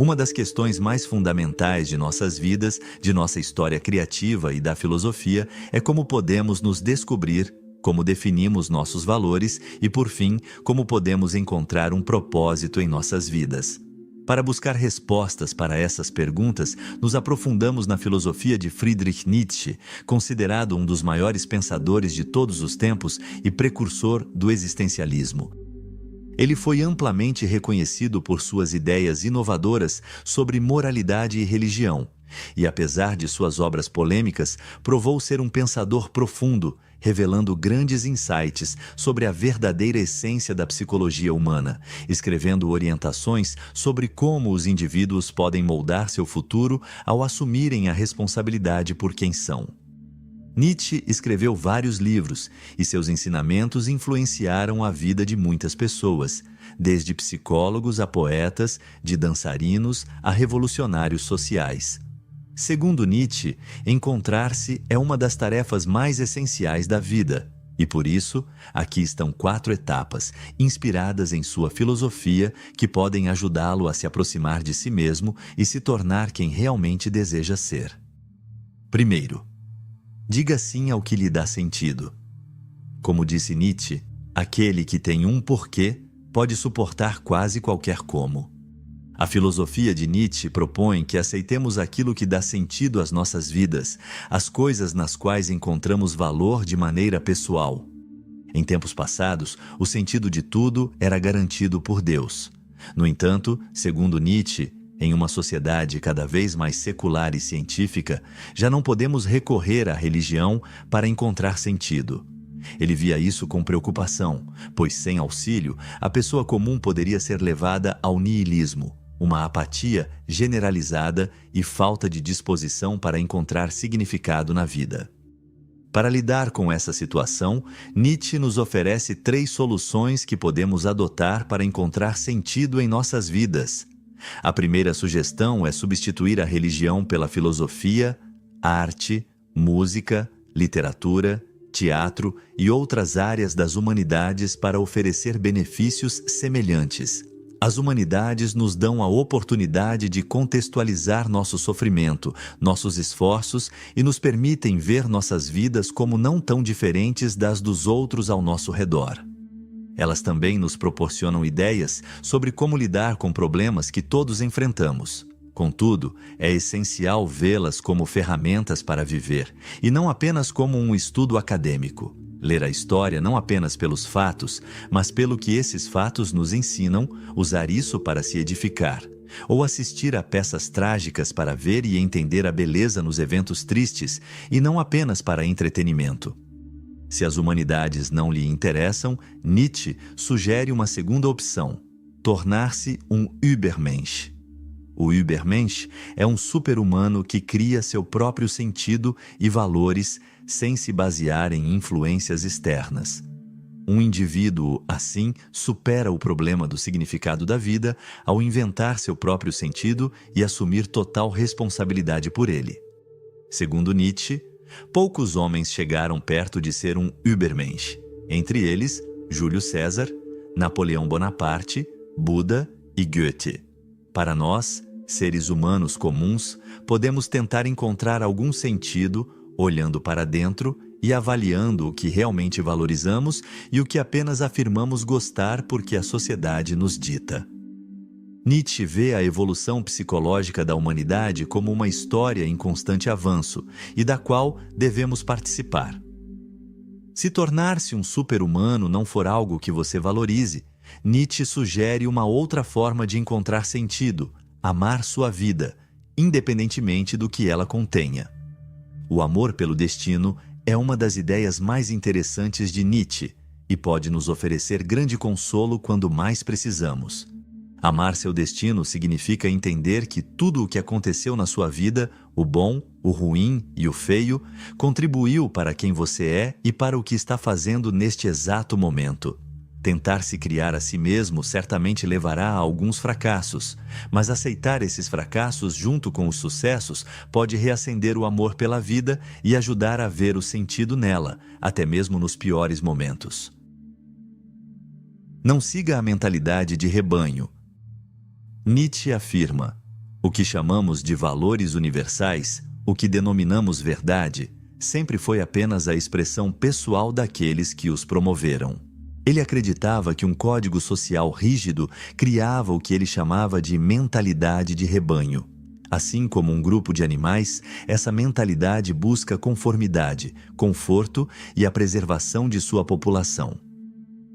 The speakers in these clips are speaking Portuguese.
Uma das questões mais fundamentais de nossas vidas, de nossa história criativa e da filosofia é como podemos nos descobrir, como definimos nossos valores e, por fim, como podemos encontrar um propósito em nossas vidas. Para buscar respostas para essas perguntas, nos aprofundamos na filosofia de Friedrich Nietzsche, considerado um dos maiores pensadores de todos os tempos e precursor do existencialismo. Ele foi amplamente reconhecido por suas ideias inovadoras sobre moralidade e religião, e apesar de suas obras polêmicas, provou ser um pensador profundo, revelando grandes insights sobre a verdadeira essência da psicologia humana, escrevendo orientações sobre como os indivíduos podem moldar seu futuro ao assumirem a responsabilidade por quem são. Nietzsche escreveu vários livros e seus ensinamentos influenciaram a vida de muitas pessoas, desde psicólogos a poetas, de dançarinos a revolucionários sociais. Segundo Nietzsche, encontrar-se é uma das tarefas mais essenciais da vida, e por isso, aqui estão 4 etapas, inspiradas em sua filosofia, que podem ajudá-lo a se aproximar de si mesmo e se tornar quem realmente deseja ser. Primeiro, diga sim ao que lhe dá sentido. Como disse Nietzsche, aquele que tem um porquê pode suportar quase qualquer como. A filosofia de Nietzsche propõe que aceitemos aquilo que dá sentido às nossas vidas, as coisas nas quais encontramos valor de maneira pessoal. Em tempos passados, o sentido de tudo era garantido por Deus. No entanto, segundo Nietzsche, em uma sociedade cada vez mais secular e científica, já não podemos recorrer à religião para encontrar sentido. Ele via isso com preocupação, pois sem auxílio, a pessoa comum poderia ser levada ao niilismo, uma apatia generalizada e falta de disposição para encontrar significado na vida. Para lidar com essa situação, Nietzsche nos oferece 3 soluções que podemos adotar para encontrar sentido em nossas vidas. A primeira sugestão é substituir a religião pela filosofia, arte, música, literatura, teatro e outras áreas das humanidades para oferecer benefícios semelhantes. As humanidades nos dão a oportunidade de contextualizar nosso sofrimento, nossos esforços e nos permitem ver nossas vidas como não tão diferentes das dos outros ao nosso redor. Elas também nos proporcionam ideias sobre como lidar com problemas que todos enfrentamos. Contudo, é essencial vê-las como ferramentas para viver, e não apenas como um estudo acadêmico. Ler a história não apenas pelos fatos, mas pelo que esses fatos nos ensinam, usar isso para se edificar. Ou assistir a peças trágicas para ver e entender a beleza nos eventos tristes, e não apenas para entretenimento. Se as humanidades não lhe interessam, Nietzsche sugere uma segunda opção: tornar-se um Übermensch. O Übermensch é um super-humano que cria seu próprio sentido e valores sem se basear em influências externas. Um indivíduo, assim, supera o problema do significado da vida ao inventar seu próprio sentido e assumir total responsabilidade por ele. Segundo Nietzsche, poucos homens chegaram perto de ser um Übermensch, entre eles Júlio César, Napoleão Bonaparte, Buda e Goethe. Para nós, seres humanos comuns, podemos tentar encontrar algum sentido olhando para dentro e avaliando o que realmente valorizamos e o que apenas afirmamos gostar porque a sociedade nos dita. Nietzsche vê a evolução psicológica da humanidade como uma história em constante avanço e da qual devemos participar. Se tornar-se um super-humano não for algo que você valorize, Nietzsche sugere uma outra forma de encontrar sentido: amar sua vida, independentemente do que ela contenha. O amor pelo destino é uma das ideias mais interessantes de Nietzsche e pode nos oferecer grande consolo quando mais precisamos. Amar seu destino significa entender que tudo o que aconteceu na sua vida, o bom, o ruim e o feio, contribuiu para quem você é e para o que está fazendo neste exato momento. Tentar se criar a si mesmo certamente levará a alguns fracassos, mas aceitar esses fracassos junto com os sucessos pode reacender o amor pela vida e ajudar a ver o sentido nela, até mesmo nos piores momentos. Não siga a mentalidade de rebanho. Nietzsche afirma: O que chamamos de valores universais, o que denominamos verdade, sempre foi apenas a expressão pessoal daqueles que os promoveram. Ele acreditava que um código social rígido criava o que ele chamava de mentalidade de rebanho. Assim como um grupo de animais, essa mentalidade busca conformidade, conforto e a preservação de sua população.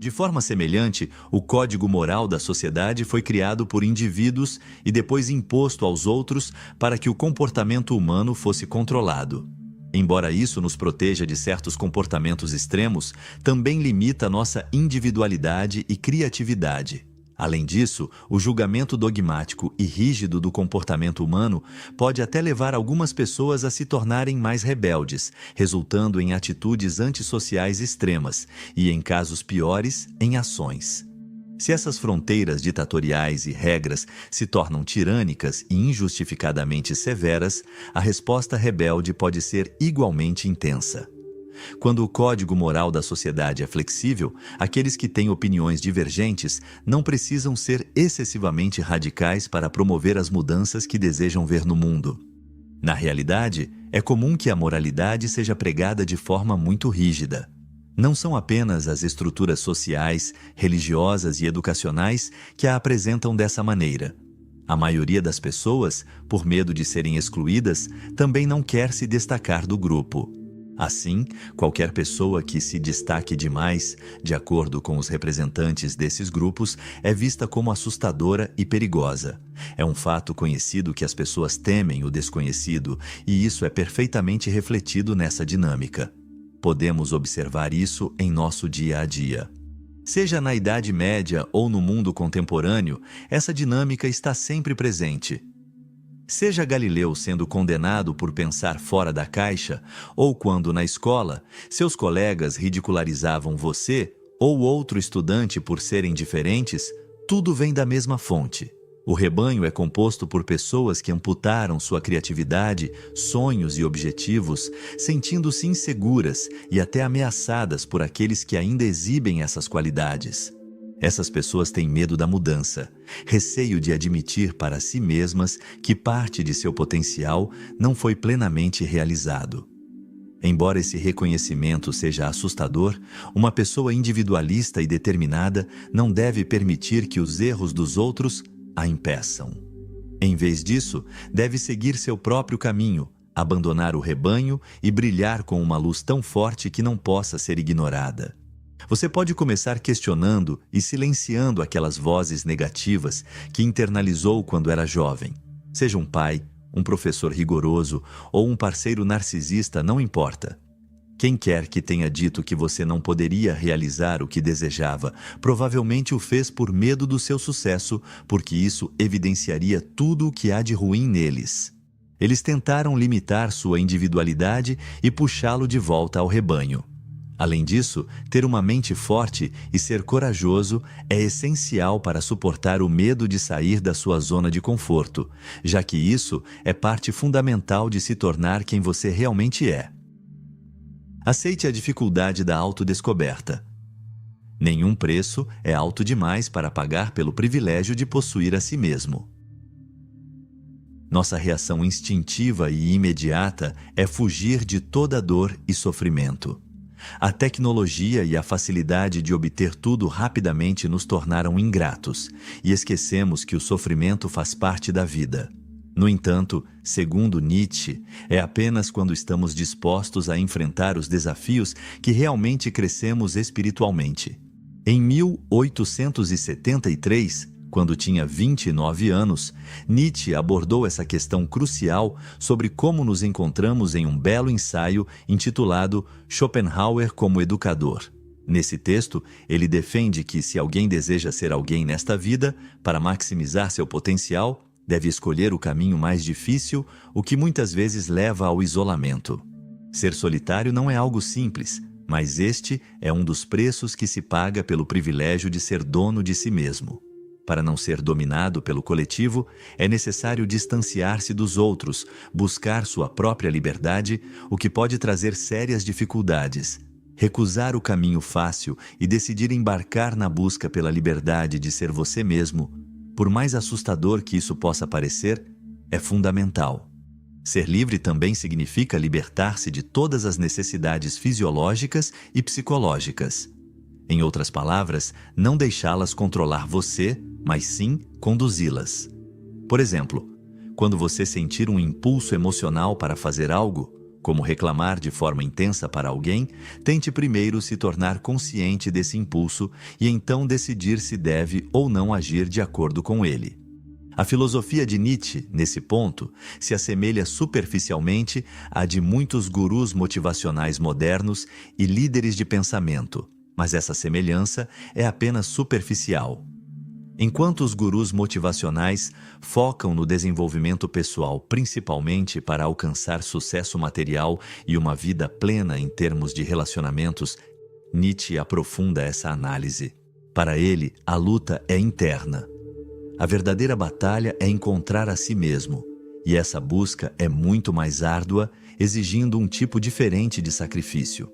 De forma semelhante, o código moral da sociedade foi criado por indivíduos e depois imposto aos outros para que o comportamento humano fosse controlado. Embora isso nos proteja de certos comportamentos extremos, também limita nossa individualidade e criatividade. Além disso, o julgamento dogmático e rígido do comportamento humano pode até levar algumas pessoas a se tornarem mais rebeldes, resultando em atitudes antissociais extremas e, em casos piores, em ações. Se essas fronteiras ditatoriais e regras se tornam tirânicas e injustificadamente severas, a resposta rebelde pode ser igualmente intensa. Quando o código moral da sociedade é flexível, aqueles que têm opiniões divergentes não precisam ser excessivamente radicais para promover as mudanças que desejam ver no mundo. Na realidade, é comum que a moralidade seja pregada de forma muito rígida. Não são apenas as estruturas sociais, religiosas e educacionais que a apresentam dessa maneira. A maioria das pessoas, por medo de serem excluídas, também não quer se destacar do grupo. Assim, qualquer pessoa que se destaque demais, de acordo com os representantes desses grupos, é vista como assustadora e perigosa. É um fato conhecido que as pessoas temem o desconhecido, e isso é perfeitamente refletido nessa dinâmica. Podemos observar isso em nosso dia a dia. Seja na Idade Média ou no mundo contemporâneo, essa dinâmica está sempre presente. Seja Galileu sendo condenado por pensar fora da caixa, ou quando na escola seus colegas ridicularizavam você ou outro estudante por serem diferentes, tudo vem da mesma fonte. O rebanho é composto por pessoas que amputaram sua criatividade, sonhos e objetivos, sentindo-se inseguras e até ameaçadas por aqueles que ainda exibem essas qualidades. Essas pessoas têm medo da mudança, receio de admitir para si mesmas que parte de seu potencial não foi plenamente realizado. Embora esse reconhecimento seja assustador, uma pessoa individualista e determinada não deve permitir que os erros dos outros a impeçam. Em vez disso, deve seguir seu próprio caminho, abandonar o rebanho e brilhar com uma luz tão forte que não possa ser ignorada. Você pode começar questionando e silenciando aquelas vozes negativas que internalizou quando era jovem. Seja um pai, um professor rigoroso ou um parceiro narcisista, não importa. Quem quer que tenha dito que você não poderia realizar o que desejava, provavelmente o fez por medo do seu sucesso, porque isso evidenciaria tudo o que há de ruim neles. Eles tentaram limitar sua individualidade e puxá-lo de volta ao rebanho. Além disso, ter uma mente forte e ser corajoso é essencial para suportar o medo de sair da sua zona de conforto, já que isso é parte fundamental de se tornar quem você realmente é. Aceite a dificuldade da autodescoberta. Nenhum preço é alto demais para pagar pelo privilégio de possuir a si mesmo. Nossa reação instintiva e imediata é fugir de toda dor e sofrimento. A tecnologia e a facilidade de obter tudo rapidamente nos tornaram ingratos e esquecemos que o sofrimento faz parte da vida. No entanto, segundo Nietzsche, é apenas quando estamos dispostos a enfrentar os desafios que realmente crescemos espiritualmente. Em 1873, quando tinha 29 anos, Nietzsche abordou essa questão crucial sobre como nos encontramos em um belo ensaio intitulado Schopenhauer como Educador. Nesse texto, ele defende que se alguém deseja ser alguém nesta vida, para maximizar seu potencial, deve escolher o caminho mais difícil, o que muitas vezes leva ao isolamento. Ser solitário não é algo simples, mas este é um dos preços que se paga pelo privilégio de ser dono de si mesmo. Para não ser dominado pelo coletivo, é necessário distanciar-se dos outros, buscar sua própria liberdade, o que pode trazer sérias dificuldades. Recusar o caminho fácil e decidir embarcar na busca pela liberdade de ser você mesmo, por mais assustador que isso possa parecer, é fundamental. Ser livre também significa libertar-se de todas as necessidades fisiológicas e psicológicas. Em outras palavras, não deixá-las controlar você, mas sim conduzi-las. Por exemplo, quando você sentir um impulso emocional para fazer algo, como reclamar de forma intensa para alguém, tente primeiro se tornar consciente desse impulso e então decidir se deve ou não agir de acordo com ele. A filosofia de Nietzsche, nesse ponto, se assemelha superficialmente à de muitos gurus motivacionais modernos e líderes de pensamento, mas essa semelhança é apenas superficial. Enquanto os gurus motivacionais focam no desenvolvimento pessoal principalmente para alcançar sucesso material e uma vida plena em termos de relacionamentos, Nietzsche aprofunda essa análise. Para ele, a luta é interna. A verdadeira batalha é encontrar a si mesmo, e essa busca é muito mais árdua, exigindo um tipo diferente de sacrifício.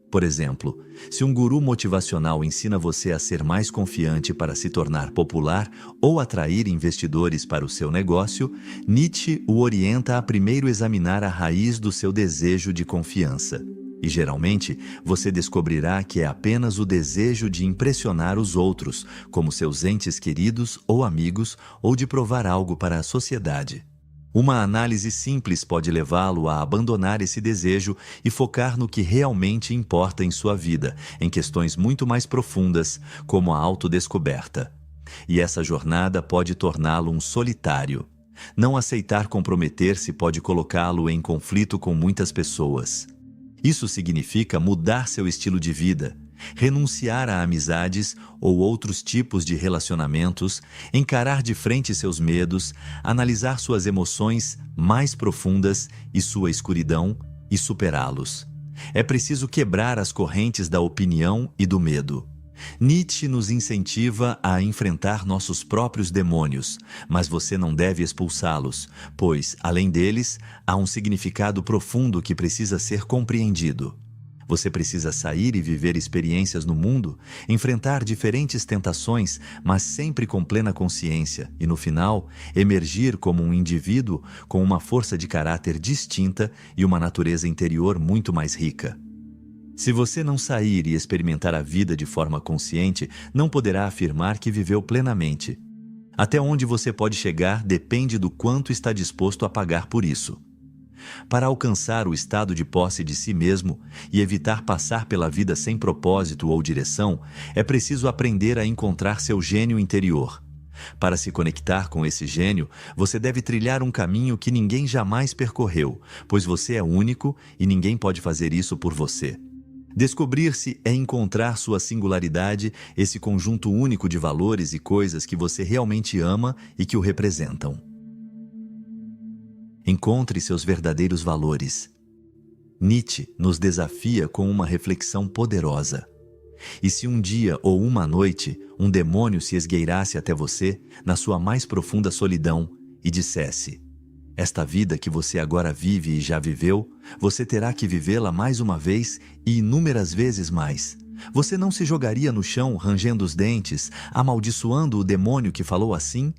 Por exemplo, se um guru motivacional ensina você a ser mais confiante para se tornar popular ou atrair investidores para o seu negócio, Nietzsche o orienta a primeiro examinar a raiz do seu desejo de confiança. E geralmente, você descobrirá que é apenas o desejo de impressionar os outros, como seus entes queridos ou amigos, ou de provar algo para a sociedade. Uma análise simples pode levá-lo a abandonar esse desejo e focar no que realmente importa em sua vida, em questões muito mais profundas, como a autodescoberta. E essa jornada pode torná-lo um solitário. Não aceitar comprometer-se pode colocá-lo em conflito com muitas pessoas. Isso significa mudar seu estilo de vida, renunciar a amizades ou outros tipos de relacionamentos, encarar de frente seus medos, analisar suas emoções mais profundas e sua escuridão e superá-los. É preciso quebrar as correntes da opinião e do medo. Nietzsche nos incentiva a enfrentar nossos próprios demônios, mas você não deve expulsá-los, pois, além deles, há um significado profundo que precisa ser compreendido. Você precisa sair e viver experiências no mundo, enfrentar diferentes tentações, mas sempre com plena consciência, e no final, emergir como um indivíduo com uma força de caráter distinta e uma natureza interior muito mais rica. Se você não sair e experimentar a vida de forma consciente, não poderá afirmar que viveu plenamente. Até onde você pode chegar depende do quanto está disposto a pagar por isso. Para alcançar o estado de posse de si mesmo e evitar passar pela vida sem propósito ou direção, é preciso aprender a encontrar seu gênio interior. Para se conectar com esse gênio, você deve trilhar um caminho que ninguém jamais percorreu, pois você é único e ninguém pode fazer isso por você. Descobrir-se é encontrar sua singularidade, esse conjunto único de valores e coisas que você realmente ama e que o representam. Encontre seus verdadeiros valores. Nietzsche nos desafia com uma reflexão poderosa. E se um dia ou uma noite um demônio se esgueirasse até você, na sua mais profunda solidão, e dissesse: esta vida que você agora vive e já viveu, você terá que vivê-la mais uma vez e inúmeras vezes mais. Você não se jogaria no chão rangendo os dentes, amaldiçoando o demônio que falou assim?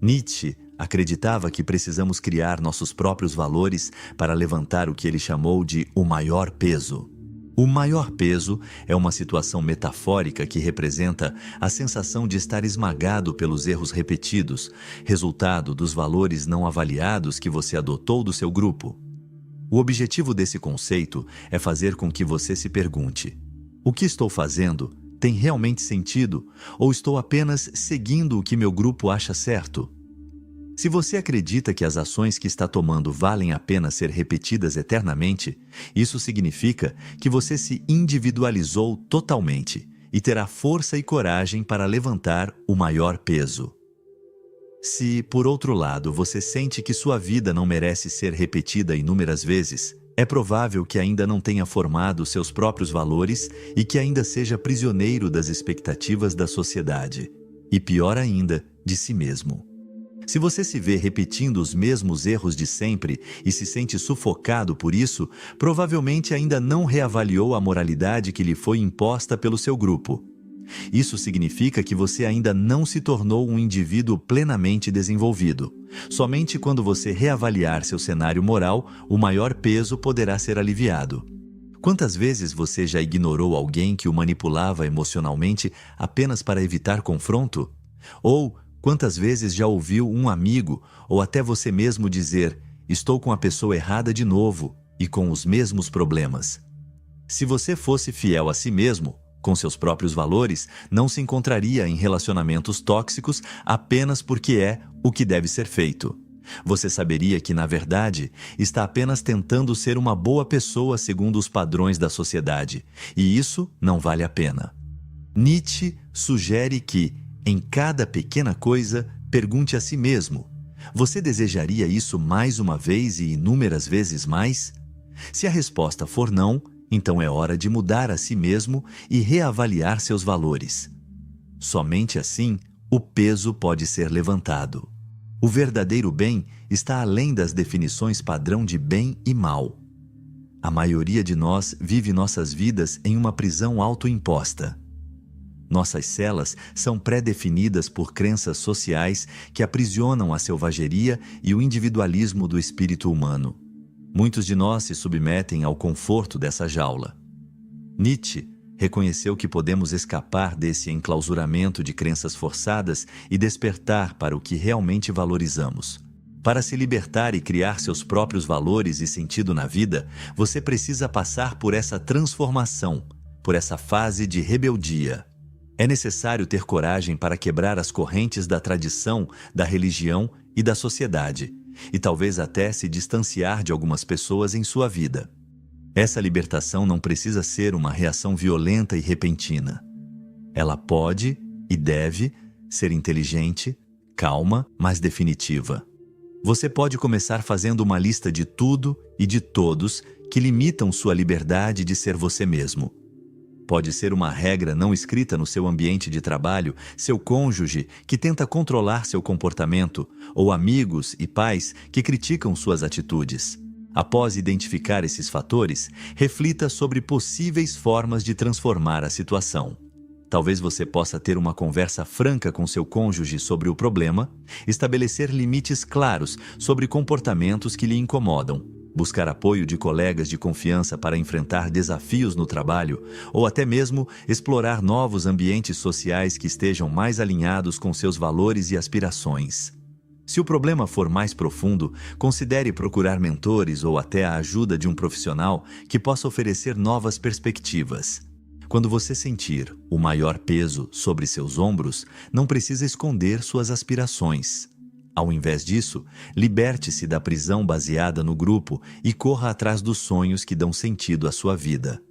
Nietzsche acreditava que precisamos criar nossos próprios valores para levantar o que ele chamou de o maior peso. O maior peso é uma situação metafórica que representa a sensação de estar esmagado pelos erros repetidos, resultado dos valores não avaliados que você adotou do seu grupo. O objetivo desse conceito é fazer com que você se pergunte: o que estou fazendo tem realmente sentido ou estou apenas seguindo o que meu grupo acha certo? Se você acredita que as ações que está tomando valem a pena ser repetidas eternamente, isso significa que você se individualizou totalmente e terá força e coragem para levantar o maior peso. Se, por outro lado, você sente que sua vida não merece ser repetida inúmeras vezes, é provável que ainda não tenha formado seus próprios valores e que ainda seja prisioneiro das expectativas da sociedade. E pior ainda, de si mesmo. Se você se vê repetindo os mesmos erros de sempre e se sente sufocado por isso, provavelmente ainda não reavaliou a moralidade que lhe foi imposta pelo seu grupo. Isso significa que você ainda não se tornou um indivíduo plenamente desenvolvido. Somente quando você reavaliar seu cenário moral, o maior peso poderá ser aliviado. Quantas vezes você já ignorou alguém que o manipulava emocionalmente apenas para evitar confronto? Ou quantas vezes já ouviu um amigo ou até você mesmo dizer: "Estou com a pessoa errada de novo e com os mesmos problemas"? Se você fosse fiel a si mesmo, com seus próprios valores, não se encontraria em relacionamentos tóxicos apenas porque é o que deve ser feito. Você saberia que, na verdade, está apenas tentando ser uma boa pessoa segundo os padrões da sociedade, e isso não vale a pena. Nietzsche sugere que, em cada pequena coisa, pergunte a si mesmo: você desejaria isso mais uma vez e inúmeras vezes mais? Se a resposta for não, então é hora de mudar a si mesmo e reavaliar seus valores. Somente assim, o peso pode ser levantado. O verdadeiro bem está além das definições padrão de bem e mal. A maioria de nós vive nossas vidas em uma prisão autoimposta. Nossas celas são pré-definidas por crenças sociais que aprisionam a selvageria e o individualismo do espírito humano. Muitos de nós se submetem ao conforto dessa jaula. Nietzsche reconheceu que podemos escapar desse enclausuramento de crenças forçadas e despertar para o que realmente valorizamos. Para se libertar e criar seus próprios valores e sentido na vida, você precisa passar por essa transformação, por essa fase de rebeldia. É necessário ter coragem para quebrar as correntes da tradição, da religião e da sociedade, e talvez até se distanciar de algumas pessoas em sua vida. Essa libertação não precisa ser uma reação violenta e repentina. Ela pode e deve ser inteligente, calma, mas definitiva. Você pode começar fazendo uma lista de tudo e de todos que limitam sua liberdade de ser você mesmo. Pode ser uma regra não escrita no seu ambiente de trabalho, seu cônjuge que tenta controlar seu comportamento, ou amigos e pais que criticam suas atitudes. Após identificar esses fatores, reflita sobre possíveis formas de transformar a situação. Talvez você possa ter uma conversa franca com seu cônjuge sobre o problema, estabelecer limites claros sobre comportamentos que lhe incomodam, buscar apoio de colegas de confiança para enfrentar desafios no trabalho, ou até mesmo explorar novos ambientes sociais que estejam mais alinhados com seus valores e aspirações. Se o problema for mais profundo, considere procurar mentores ou até a ajuda de um profissional que possa oferecer novas perspectivas. Quando você sentir o maior peso sobre seus ombros, não precisa esconder suas aspirações. Ao invés disso, liberte-se da prisão baseada no grupo e corra atrás dos sonhos que dão sentido à sua vida.